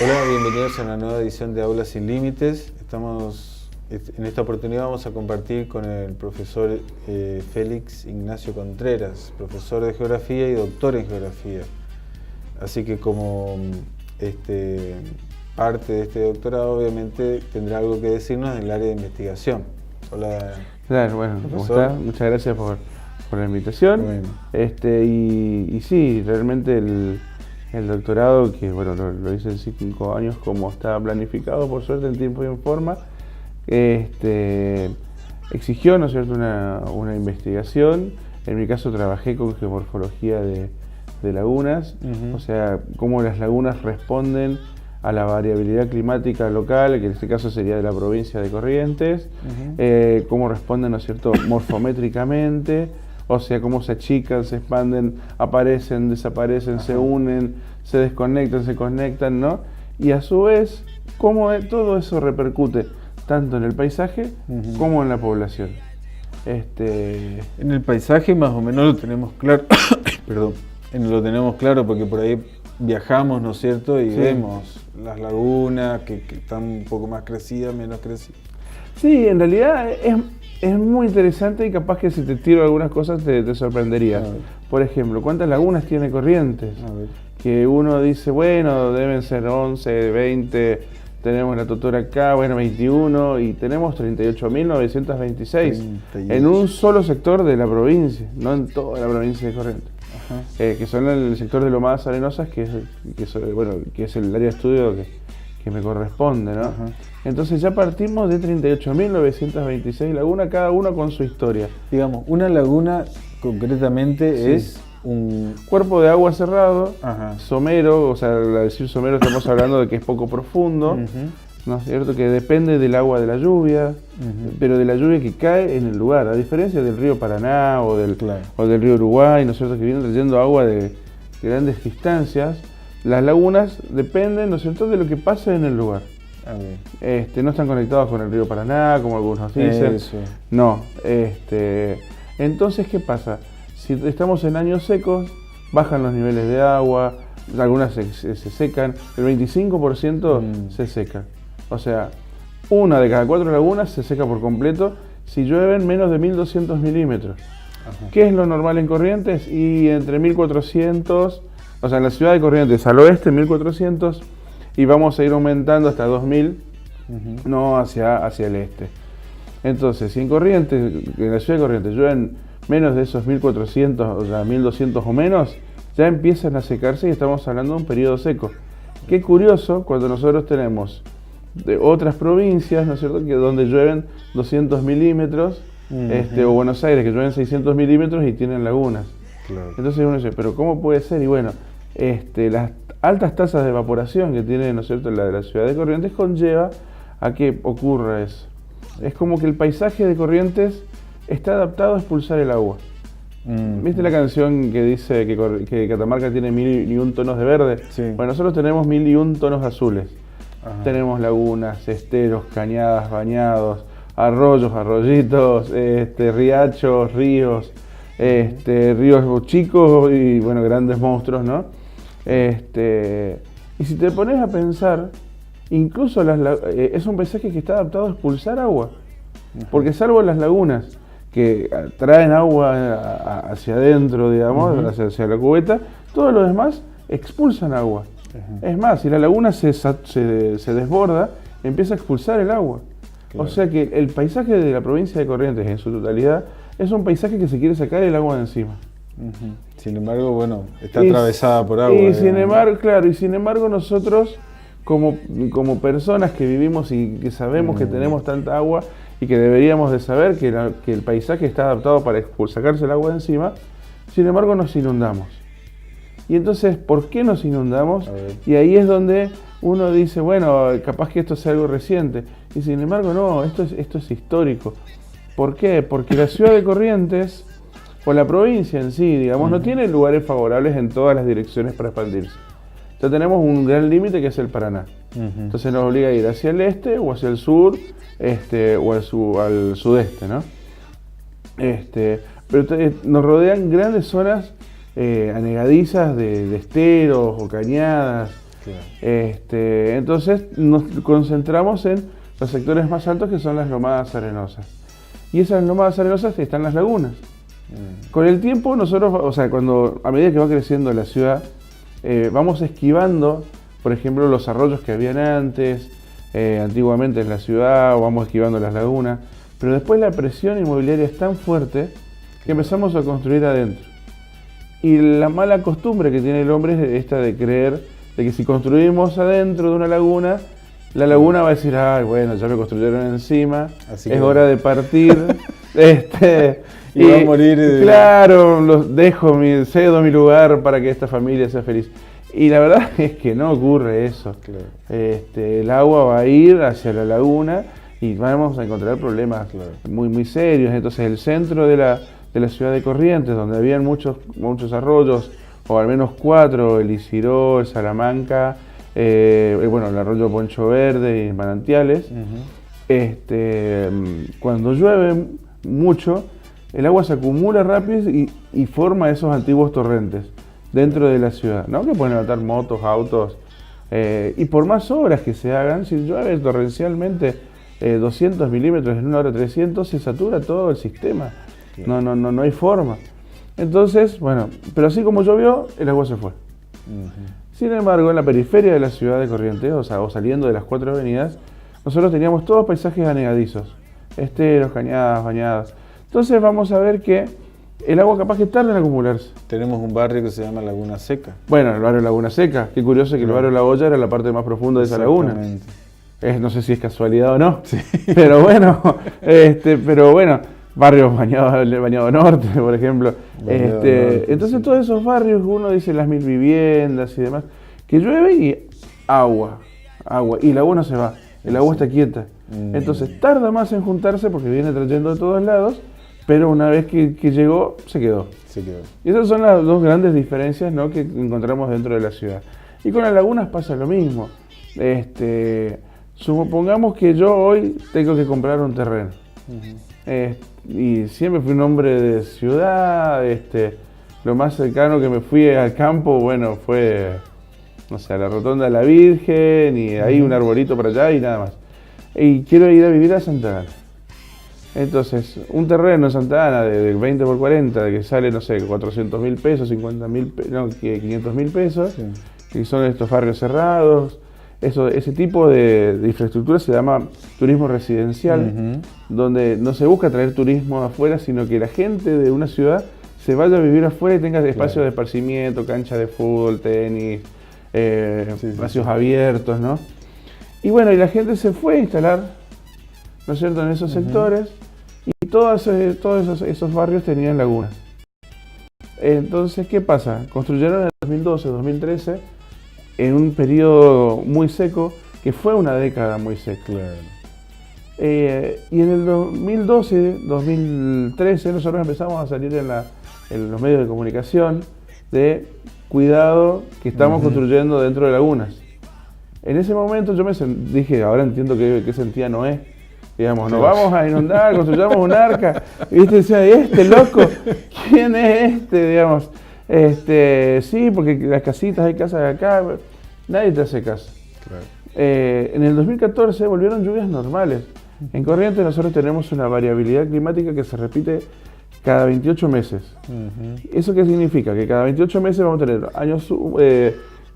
Hola, bienvenidos a una nueva edición de Aulas sin Límites. En esta oportunidad vamos a compartir con el profesor Félix Ignacio Contreras, profesor de Geografía y doctor en Geografía. Así que como parte de este doctorado, obviamente tendrá algo que decirnos en el área de investigación. Hola. Claro, bueno, ¿cómo estás? Muchas gracias por la invitación. Bueno. Y sí, realmente el doctorado, que bueno, lo hice en 5 años como estaba planificado, por suerte en tiempo y en forma, exigió, ¿no es cierto?, una investigación. En mi caso trabajé con geomorfología de lagunas, o sea, cómo las lagunas responden a la variabilidad climática local, que en este caso sería de la provincia de Corrientes, cómo responden, ¿no es cierto?, morfométricamente, o sea, cómo se achican, se expanden, aparecen, desaparecen, se unen, se desconectan, se conectan, ¿no? Y a su vez, cómo todo eso repercute tanto en el paisaje como en la población. En el paisaje más o menos lo tenemos claro, perdón, lo tenemos claro porque por ahí viajamos, ¿no es cierto? Y vemos las lagunas que están un poco más crecidas, menos crecidas. Sí, en realidad es muy interesante y capaz que si te tiro algunas cosas te sorprendería. Por ejemplo, ¿cuántas lagunas tiene Corrientes? Que uno dice, bueno, deben ser 11, 20, tenemos la Totora acá, bueno, 21, y tenemos 38.926 en un solo sector de la provincia, no en toda la provincia de Corrientes. Que son el sector de Lomadas Arenosas, que es el área de estudio que me corresponde, ¿no? Entonces ya partimos de 38.926 lagunas, cada una con su historia. Digamos, una laguna concretamente es un cuerpo de agua cerrado, somero, o sea, al decir somero estamos hablando de que es poco profundo, ¿no es cierto? Que depende del agua de la lluvia, pero de la lluvia que cae en el lugar, a diferencia del río Paraná o del río Uruguay, ¿no es cierto?, que vienen trayendo agua de grandes distancias. Las lagunas dependen, ¿no es cierto?, de lo que pase en el lugar. No están conectados con el río Paraná, como algunos dicen. No. Entonces, ¿qué pasa? Si estamos en años secos, bajan los niveles de agua, algunas se secan, el 25% se seca. O sea, una de cada 4 lagunas se seca por completo si llueven menos de 1.200 milímetros. ¿Qué es lo normal en Corrientes? Y entre 1.400, o sea, en la ciudad de Corrientes al oeste 1.400, y vamos a ir aumentando hasta 2.000, no hacia el este. Entonces, si en la ciudad de Corrientes llueven menos de esos 1.400, o sea, 1.200 o menos, ya empiezan a secarse y estamos hablando de un periodo seco. Qué curioso cuando nosotros tenemos de otras provincias, ¿no es cierto?, que donde llueven 200 milímetros, o Buenos Aires, que llueven 600 milímetros y tienen lagunas. Entonces uno dice, ¿pero cómo puede ser? Y bueno, las altas tasas de evaporación que tiene, ¿no es cierto?, la de la ciudad de Corrientes conlleva a que ocurra eso. Es como que el paisaje de Corrientes está adaptado a expulsar el agua. ¿Viste la canción que dice que Catamarca tiene 1.001 tonos de verde? Bueno, nosotros tenemos 1.001 tonos azules. Tenemos lagunas, esteros, cañadas, bañados, arroyos, arroyitos, riachos, ríos, ríos chicos y bueno, grandes monstruos, ¿no? Y si te pones a pensar, incluso es un paisaje que está adaptado a expulsar agua, porque salvo las lagunas que traen agua hacia adentro, digamos, hacia la cubeta, todos los demás expulsan agua. Es más, si la laguna se desborda, empieza a expulsar el agua. O sea que el paisaje de la provincia de Corrientes en su totalidad es un paisaje que se quiere sacar el agua de encima. Sin embargo, bueno, está atravesada por agua. Sin embargo nosotros como personas que vivimos y que sabemos que tenemos tanta agua y que deberíamos de saber que el paisaje está adaptado para sacarse el agua de encima, sin embargo nos inundamos. Y entonces, ¿por qué nos inundamos? Y ahí es donde uno dice, bueno, capaz que esto sea algo reciente. Y sin embargo, no, esto es histórico. ¿Por qué? Porque la ciudad de Corrientes, o la provincia en sí, digamos, no tiene lugares favorables en todas las direcciones para expandirse. Entonces tenemos un gran límite que es el Paraná. Entonces nos obliga a ir hacia el este o hacia el sur, o al sudeste, ¿no? Pero nos rodean grandes zonas anegadizas de esteros o cañadas. Claro. Entonces nos concentramos en los sectores más altos, que son las lomadas arenosas. Y esas lomadas arenosas están las lagunas. Con el tiempo nosotros, o sea, a medida que va creciendo la ciudad, vamos esquivando, por ejemplo, los arroyos que habían antes, antiguamente en la ciudad, o vamos esquivando las lagunas, pero después la presión inmobiliaria es tan fuerte que empezamos a construir adentro. Y la mala costumbre que tiene el hombre es esta de creer de que si construimos adentro de una laguna, la laguna va a decir, ay, bueno, ya me construyeron encima, así es hora de partir. Y va a morir. Claro, cedo mi lugar para que esta familia sea feliz. Y la verdad es que no ocurre eso. Claro. El agua va a ir hacia la laguna y vamos a encontrar problemas muy, muy serios. Entonces el centro de la ciudad de Corrientes, donde habían muchos arroyos, o al menos 4, el Isiró, el Salamanca, el arroyo Poncho Verde y Manantiales, cuando llueve mucho, el agua se acumula rápido y forma esos antiguos torrentes dentro de la ciudad, ¿no? Que pueden levantar motos, autos, y por más obras que se hagan, si llueve torrencialmente 200 milímetros en una hora 300, se satura todo el sistema. No hay forma. Entonces, bueno, pero así como llovió, el agua se fue. Sin embargo, en la periferia de la ciudad de Corrientes, o saliendo de las 4 avenidas, nosotros teníamos todos paisajes anegadizos, esteros, cañadas, bañadas. Entonces vamos a ver que el agua capaz que tarda en acumularse. Tenemos un barrio que se llama Laguna Seca. Bueno, el barrio Laguna Seca. Qué curioso que el barrio La Olla era la parte más profunda de esa laguna. No sé si es casualidad o no, sí. Pero bueno, barrios Bañado Norte, por ejemplo. Norte, entonces todos esos barrios, uno dice las 1000 viviendas y demás, que llueve y agua, y el agua no se va, el agua está quieta. Entonces tarda más en juntarse porque viene trayendo de todos lados, pero una vez que llegó, se quedó. Y esas son las dos grandes diferencias, ¿no?, que encontramos dentro de la ciudad. Y con las lagunas pasa lo mismo. Supongamos que yo hoy tengo que comprar un terreno. Y siempre fui un hombre de ciudad. Lo más cercano que me fui al campo, bueno, fue, no sé, a la Rotonda de la Virgen, y ahí un arbolito para allá y nada más. Y quiero ir a vivir a Santa Ana. Entonces, un terreno en Santa Ana de 20 por 40, que sale, no sé, 400.000 pesos, 500.000 pesos, sí. Y son estos barrios cerrados. Ese tipo de infraestructura se llama turismo residencial, donde no se busca traer turismo afuera, sino que la gente de una ciudad se vaya a vivir afuera y tenga espacios de esparcimiento, cancha de fútbol, tenis, espacios abiertos, ¿no? Y bueno, y la gente se fue a instalar, ¿no es cierto?, en esos sectores, y todos esos barrios tenían lagunas. Entonces, ¿qué pasa? Construyeron en 2012, 2013, en un periodo muy seco, que fue una década muy seca. Claro. Y en el 2012, 2013, nosotros empezamos a salir en los medios de comunicación de cuidado que estamos construyendo dentro de lagunas. En ese momento yo dije, ahora entiendo qué sentía Noé. Digamos, nos vamos a inundar, construyamos un arca. Y decía, loco, ¿quién es este? Digamos, sí, porque las casitas, hay casas de acá, nadie te hace caso. Claro. En el 2014 volvieron lluvias normales. En Corrientes nosotros tenemos una variabilidad climática que se repite cada 28 meses. ¿Eso qué significa? Que cada 28 meses vamos a tener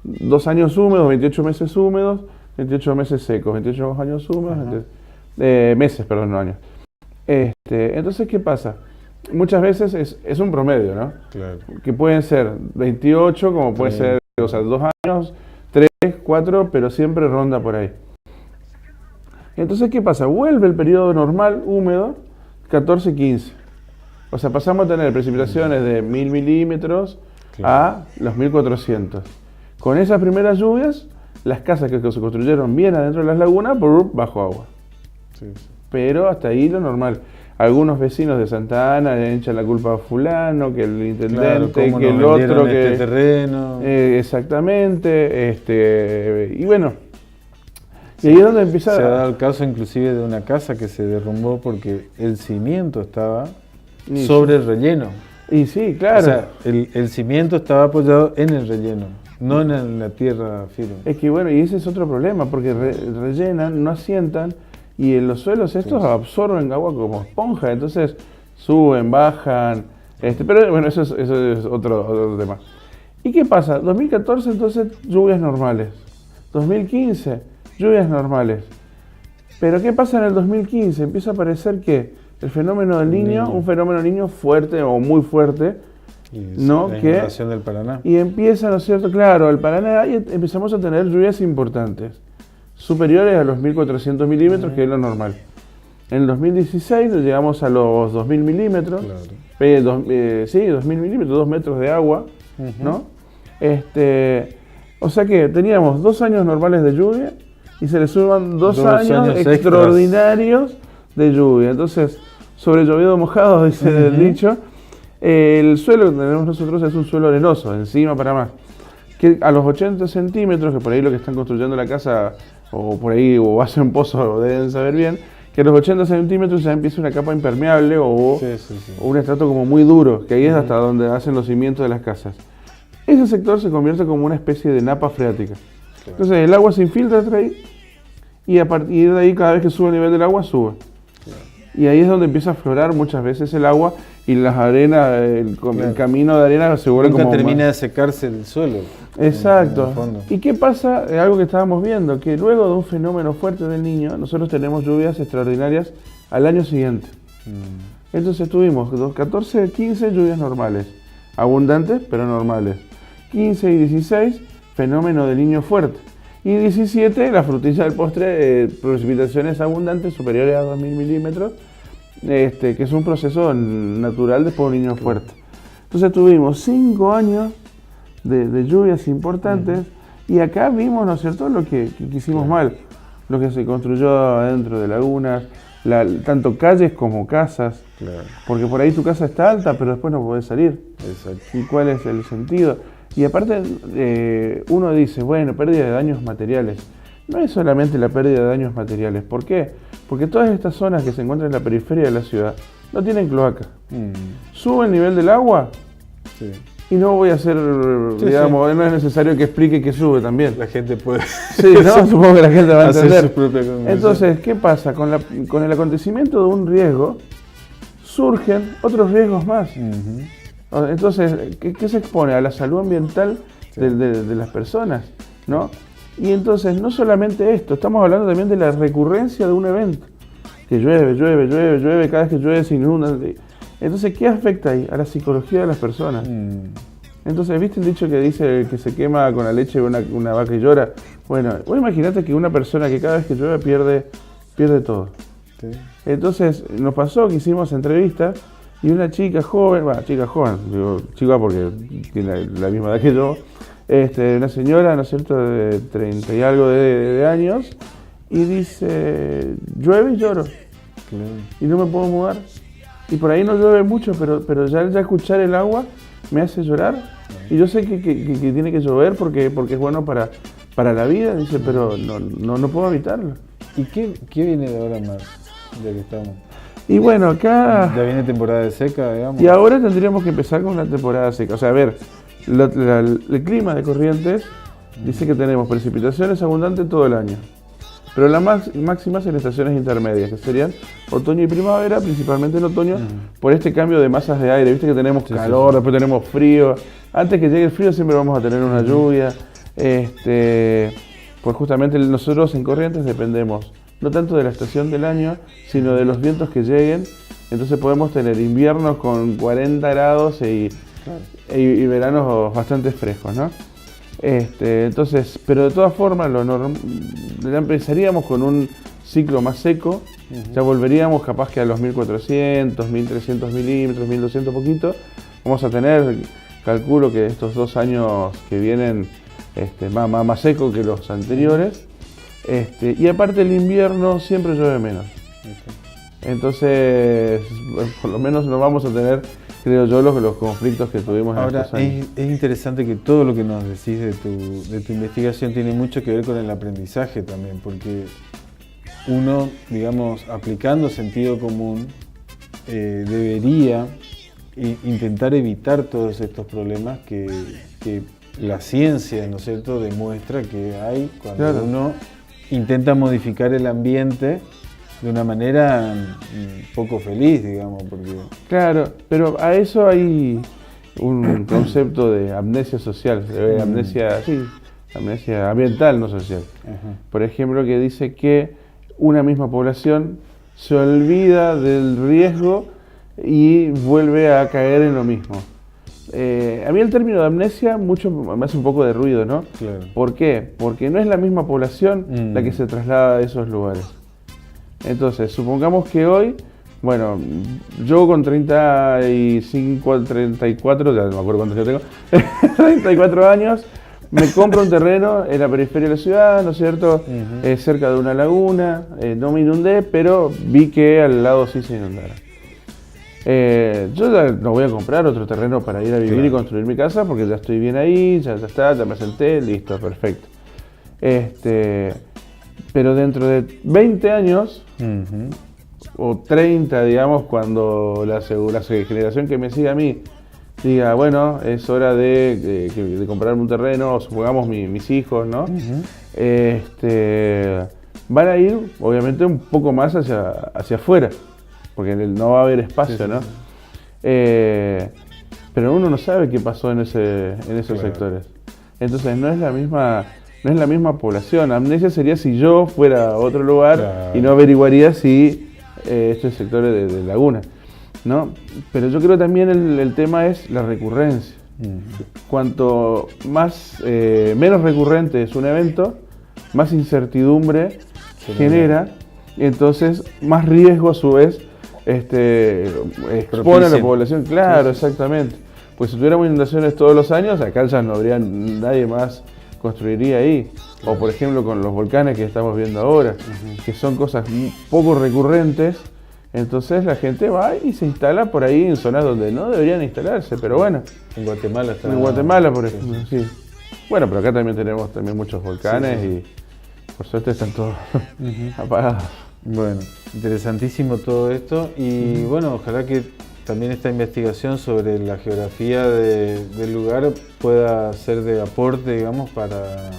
2 años húmedos, 28 meses húmedos, 28 meses secos, 28 años húmedos, meses, perdón, no años. Entonces, ¿qué pasa? Muchas veces es un promedio, ¿no? Claro. Que pueden ser 28, como puede ser, 2 años, 3, 4, pero siempre ronda por ahí. Entonces, ¿qué pasa? Vuelve el periodo normal, húmedo, 14, 15. O sea, pasamos a tener precipitaciones de 1000 milímetros a los 1400. Con esas primeras lluvias, las casas que se construyeron bien adentro de las lagunas, bajo agua. Sí. Pero hasta ahí lo normal. Algunos vecinos de Santa Ana le echan la culpa a fulano, que el intendente, que el otro, que terreno. Exactamente. Y bueno, y ahí es donde empieza. Se ha dado el caso inclusive de una casa que se derrumbó porque el cimiento estaba sobre el relleno. Y sí, claro. O sea, el cimiento estaba apoyado en el relleno, no en la tierra firme. Es que bueno, y ese es otro problema, porque rellenan, no asientan, y en los suelos estos absorben agua como esponja, entonces suben, bajan, pero bueno, eso es otro tema. ¿Y qué pasa? 2014 entonces lluvias normales, 2015 lluvias normales. Pero ¿qué pasa en el 2015? Empieza a aparecer que el fenómeno del Niño, un fenómeno del Niño fuerte o muy fuerte, ¿no? La inundación del Paraná. Y empieza, ¿no es cierto? Claro, el Paraná, y empezamos a tener lluvias importantes, superiores a los 1.400 milímetros, que es lo normal. En el 2016 llegamos a los 2.000 milímetros, claro. 2.000 milímetros, 2 metros de agua, ¿no? O sea que teníamos 2 años normales de lluvia y se le suman 2 años extraordinarios de lluvia. Entonces, sobre llovido mojado, dice el dicho. El suelo que tenemos nosotros es un suelo arenoso, encima para más. Que a los 80 centímetros, que por ahí lo que están construyendo la casa, o por ahí, o hacen pozo, deben saber bien, que a los 80 centímetros ya empieza una capa impermeable o un estrato como muy duro, que ahí es hasta donde hacen los cimientos de las casas. Ese sector se convierte como una especie de napa freática. Claro. Entonces el agua se infiltra hasta ahí y a partir de ahí cada vez que sube el nivel del agua, sube. Claro. Y ahí es donde empieza a aflorar muchas veces el agua y las arenas, el camino de arena se vuelve como... Nunca termina de secarse el suelo. Exacto. ¿Y qué pasa? Algo que estábamos viendo, que luego de un fenómeno fuerte del Niño, nosotros tenemos lluvias extraordinarias al año siguiente. Entonces tuvimos 14, 15 lluvias normales, abundantes pero normales. 15 y 16, fenómeno del Niño fuerte. Y 17, la frutilla del postre, precipitaciones abundantes superiores a 2.000 milímetros, que es un proceso natural después de un Niño fuerte. Entonces tuvimos 5 años de lluvias importantes y acá vimos, ¿no es cierto?, lo que hicimos mal, lo que se construyó adentro de lagunas, tanto calles como casas, porque por ahí tu casa está alta pero después no podés salir. Exacto. ¿Y cuál es el sentido? Y aparte uno dice, bueno, pérdida de daños materiales. No es solamente la pérdida de daños materiales. ¿Por qué? Porque todas estas zonas que se encuentran en la periferia de la ciudad no tienen cloaca. Sube el nivel del agua y no voy a hacer, digamos, no es necesario que explique que sube también. La gente puede... Sí, ¿no? Supongo que la gente va a entender. Su propia conclusión. Entonces, ¿qué pasa? Con el acontecimiento de un riesgo, surgen otros riesgos más. Entonces, ¿qué se expone? A la salud ambiental de las personas, ¿no? Y entonces, no solamente esto, estamos hablando también de la recurrencia de un evento. Que llueve, cada vez que llueve se inunda. Entonces, ¿qué afecta ahí? A la psicología de las personas. Entonces, ¿viste el dicho que dice el que se quema con la leche de una vaca y llora? Bueno, vos imaginate que una persona que cada vez que llueve pierde todo. Sí. Entonces, nos pasó que hicimos entrevistas y una chica joven, digo chica porque tiene la misma edad que yo, una señora, ¿no es cierto?, de 30 y algo de años, y dice, llueve y lloro, y no me puedo mudar. Y por ahí no llueve mucho, pero ya escuchar el agua me hace llorar, y yo sé que tiene que llover porque es bueno para la vida, dice, pero no puedo evitarlo. ¿Y qué viene de ahora más, de que estamos? Y bueno, acá... Ya viene temporada de seca, digamos. Y ahora tendríamos que empezar con una temporada seca. O sea, a ver, el clima de Corrientes dice que tenemos precipitaciones abundantes todo el año. Pero las máximas en estaciones intermedias, que serían otoño y primavera, principalmente en otoño, por este cambio de masas de aire. Viste que tenemos calor, después tenemos frío. Antes que llegue el frío siempre vamos a tener una lluvia. Pues justamente nosotros en Corrientes dependemos no tanto de la estación del año, sino de los vientos que lleguen. Entonces podemos tener inviernos con 40 grados y veranos bastante frescos, ¿no? Entonces, pero de todas formas, ya empezaríamos con un ciclo más seco, ya volveríamos capaz que a los 1.400, 1.300 milímetros, 1.200 poquito. Vamos a tener, calculo que estos 2 años que vienen más seco que los anteriores. Y aparte el invierno siempre llueve menos. Entonces, por lo menos no vamos a tener, creo yo, los conflictos que tuvimos en estos años. Es interesante que todo lo que nos decís de tu investigación tiene mucho que ver con el aprendizaje también, porque uno, digamos, aplicando sentido común, debería intentar evitar todos estos problemas que la ciencia, ¿no es cierto?, demuestra que hay cuando uno intenta modificar el ambiente de una manera poco feliz, digamos. Porque... Claro, pero a eso hay un concepto de amnesia social, amnesia ambiental, no social. Por ejemplo, que dice que una misma población se olvida del riesgo y vuelve a caer en lo mismo. A mí el término de amnesia me hace un poco de ruido, ¿no? Claro. ¿Por qué? Porque no es la misma población la que se traslada a esos lugares. Entonces, supongamos que hoy, bueno, yo con 35, 34, ya no me acuerdo cuántos yo tengo, 34 años, me compro un terreno en la periferia de la ciudad, ¿no es cierto? Cerca de una laguna, no me inundé, pero vi que al lado sí se inundara. Yo ya no voy a comprar otro terreno para ir a vivir y construir mi casa porque ya estoy bien ahí, ya está, ya me senté, listo, perfecto. Pero dentro de 20 años, o 30, digamos, cuando la generación que me sigue a mí diga, bueno, es hora de comprarme un terreno, o supongamos mis hijos, ¿no? Van a ir, obviamente, un poco más hacia afuera, porque no va a haber espacio, ¿no? Pero uno no sabe qué pasó en esos sectores. Entonces no es la misma población. Amnesia sería si yo fuera a otro lugar y no averiguaría si estos sectores de laguna, ¿no? Pero yo creo también el tema es la recurrencia. Cuanto menos recurrente es un evento, más incertidumbre genera, y entonces más riesgo a su vez expone a la población. Claro, exactamente. Pues si tuviéramos inundaciones todos los años, acá ya no habría nadie más construiría ahí. O por ejemplo con los volcanes que estamos viendo ahora, que son cosas poco recurrentes, entonces la gente va y se instala por ahí en zonas donde no deberían instalarse, pero bueno. En Guatemala está. En Guatemala, por ejemplo, sí. Bueno, pero acá también tenemos muchos volcanes y por suerte están todos apagados. Bueno, interesantísimo todo esto y bueno, ojalá que también esta investigación sobre la geografía del lugar pueda ser de aporte, digamos, para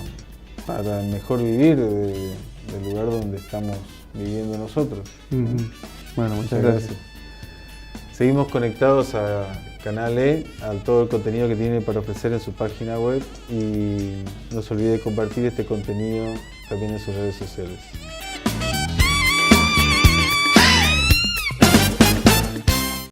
mejor vivir del lugar donde estamos viviendo nosotros. Bueno, muchas gracias. Seguimos conectados a Canal E, a todo el contenido que tiene para ofrecer en su página web y no se olvide compartir este contenido también en sus redes sociales.